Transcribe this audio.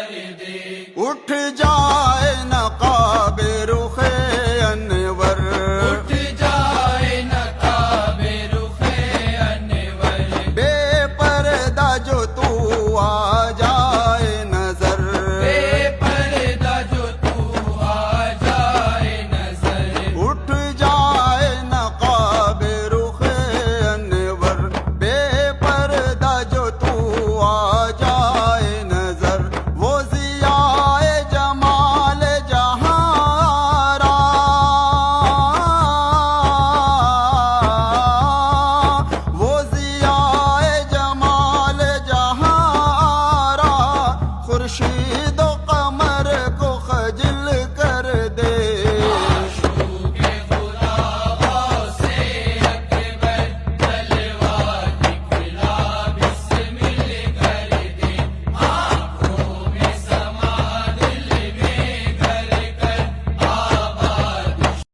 اٹھ جائے نقاب رخ انور، اٹھ جائے نقاب رخ انور، بے پردہ جو تو آ جائے نظر، بے پردہ جو تو آ جائے نظر، اٹھ جائے نقاب رخ انور، بے پردہ جو تو آ جائے نظر، وہ ضیاء جمال جہاں را، وہ ضیاء جمال جہاں را، خورشید و